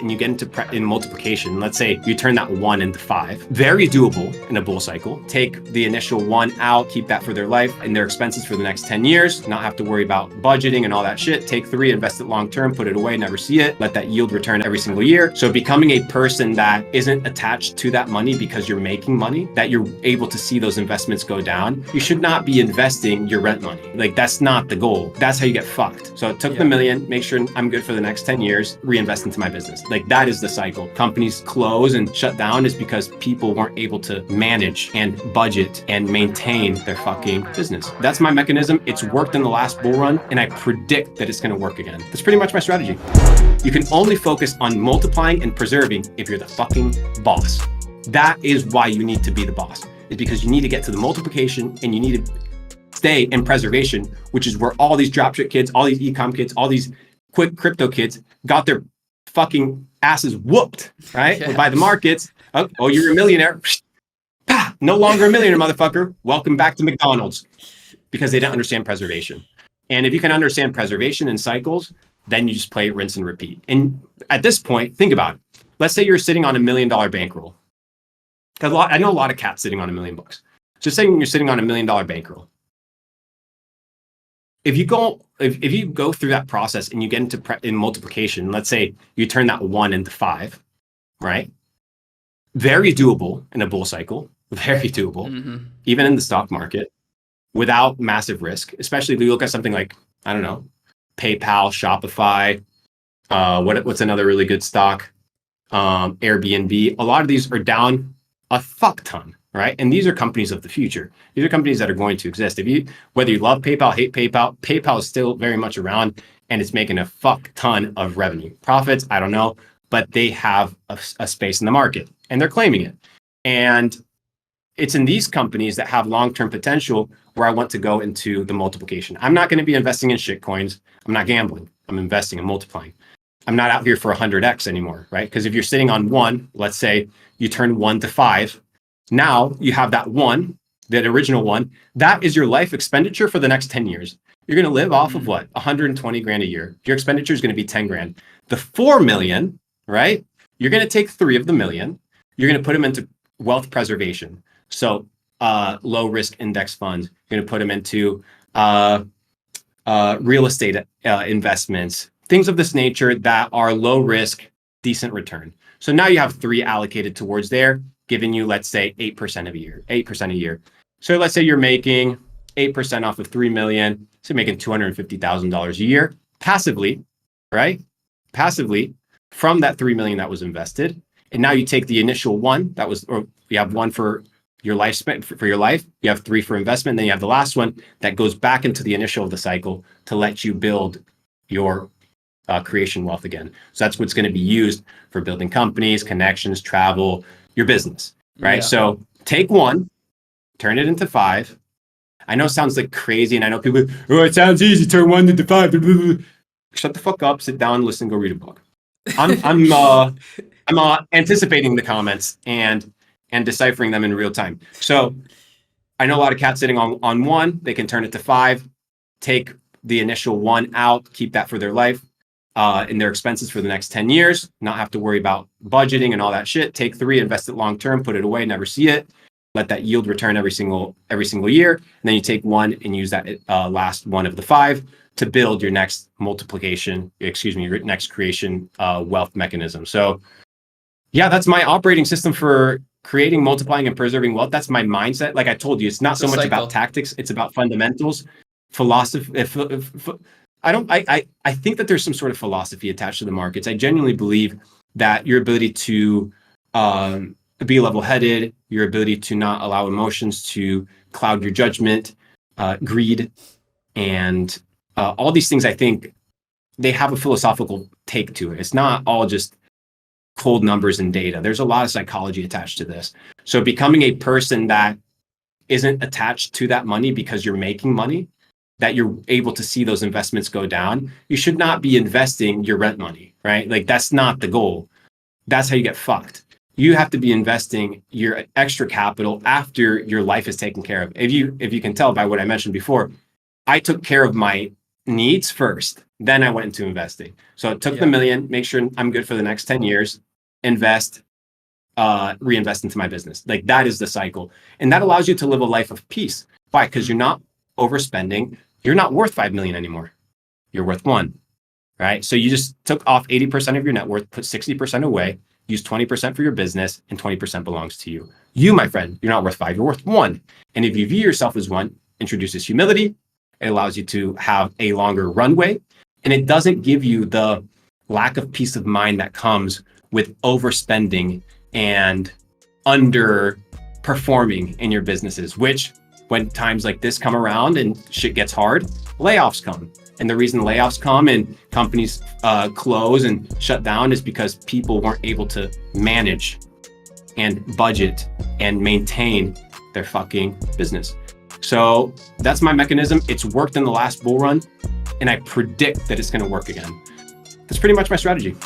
and you get into in multiplication, let's say you turn that 1 into 5, very doable in a bull cycle. Take the initial 1 out, keep that for their life and their expenses for the next 10 years, not have to worry about budgeting and all that shit. Take 3, invest it long term, put it away, never see it, let that yield return every single year. So becoming a person that isn't attached to that money because you're making money, that you're able to see those investments go down. You should not be investing your rent money. Like, that's not the goal. That's how you get fucked. So it took the million, make sure I'm good for the next 10 years, reinvest into my business. Like, that is the cycle. Companies close and shut down is because people weren't able to manage and budget and maintain their fucking business. That's my mechanism. It's worked in the last bull run, and I predict that it's going to work again. That's pretty much my strategy. You can only focus on multiplying and preserving if you're the fucking boss. That is why you need to be the boss. Is because you need to get to the multiplication and you need to stay in preservation, which is where all these dropship kids, all these e-com kids, all these quick crypto kids got their fucking asses whooped, right? By the markets. Oh, you're a millionaire. No longer a millionaire, motherfucker. Welcome back to McDonald's. Because they didn't understand preservation. And if you can understand preservation and cycles, then you just play rinse and repeat. And at this point, think about it. Let's say you're sitting on $1 million bankroll. I know a lot of cats sitting on $1 million. Just saying you're sitting on $1 million bankroll. If you go through that process and you get into in multiplication, let's say you turn that 1 into 5, right? Very doable in a bull cycle, very doable, even in the stock market, without massive risk. Especially if you look at something like, I don't know, PayPal, Shopify, what's another really good stock? Airbnb. A lot of these are down a fuck ton. Right? And these are companies of the future. These are companies that are going to exist. Whether you love PayPal, hate PayPal, PayPal is still very much around and it's making a fuck ton of revenue. Profits, I don't know, but they have a space in the market and they're claiming it. And it's in these companies that have long-term potential where I want to go into the multiplication. I'm not going to be investing in shit coins. I'm not gambling. I'm investing and multiplying. I'm not out here for 100x anymore, right? Because if you're sitting on 1, let's say you turn 1 to 5, now you have that 1, that original 1, that is your life expenditure for the next 10 years. You're going to live off of what? 120 grand a year. Your expenditure is going to be 10 grand. The 4 million, right? You're going to take 3 of the million. You're going to put them into wealth preservation. So low risk index funds. You're going to put them into real estate investments, things of this nature that are low risk, decent return. So now you have 3 allocated towards there, giving you, let's say, 8% a year, 8% a year. So let's say you're making 8% off of 3 million. So you're making $250,000 a year passively, right? Passively from that 3 million that was invested. And now you take the initial 1 that was, or you have 1 for your life spent for your life. You have 3 for investment. And then you have the last one that goes back into the initial of the cycle to let you build your creation wealth again. So that's what's going to be used for building companies, connections, travel, your business, right? Yeah. So take 1, turn it into 5. I know it sounds like crazy, and I know people, oh, it sounds easy, turn 1 into 5. Shut the fuck up, sit down, listen, go read a book. I'm anticipating the comments and deciphering them in real time. So I know a lot of cats sitting on 1, they can turn it to 5, take the initial 1 out, keep that for their life. In their expenses for the next 10 years, not have to worry about budgeting and all that shit. Take 3, invest it long term, put it away, never see it. Let that yield return every single year. And then you take 1 and use that last 1 of the 5 to build your next your next creation wealth mechanism. So yeah, that's my operating system for creating, multiplying, and preserving wealth. That's my mindset. Like I told you, it's not so much about tactics. It's about fundamentals, philosophy. I think that there's some sort of philosophy attached to the markets. I genuinely believe that your ability to be level-headed, your ability to not allow emotions to cloud your judgment, greed, and all these things, I think they have a philosophical take to it. It's not all just cold numbers and data. There's a lot of psychology attached to this. So becoming a person that isn't attached to that money because you're making money, that you're able to see those investments go down, you should not be investing your rent money, right? Like, that's not the goal. That's how you get fucked. You have to be investing your extra capital after your life is taken care of. If you can tell by what I mentioned before, I took care of my needs first. Then I went into investing. So I took the million, make sure I'm good for the next 10 years, invest, reinvest into my business. Like that is the cycle. And that allows you to live a life of peace. Why? Because you're not overspending. You're not worth 5 million anymore. You're worth 1, right? So you just took off 80% of your net worth, put 60% away, use 20% for your business, and 20% belongs to you. You, my friend, you're not worth 5, you're worth 1. And if you view yourself as 1, introduces humility. It allows you to have a longer runway, and it doesn't give you the lack of peace of mind that comes with overspending and underperforming in your businesses, which when times like this come around and shit gets hard, layoffs come. And the reason layoffs come and companies close and shut down is because people weren't able to manage and budget and maintain their fucking business. So that's my mechanism. It's worked in the last bull run, and I predict that it's going to work again. That's pretty much my strategy.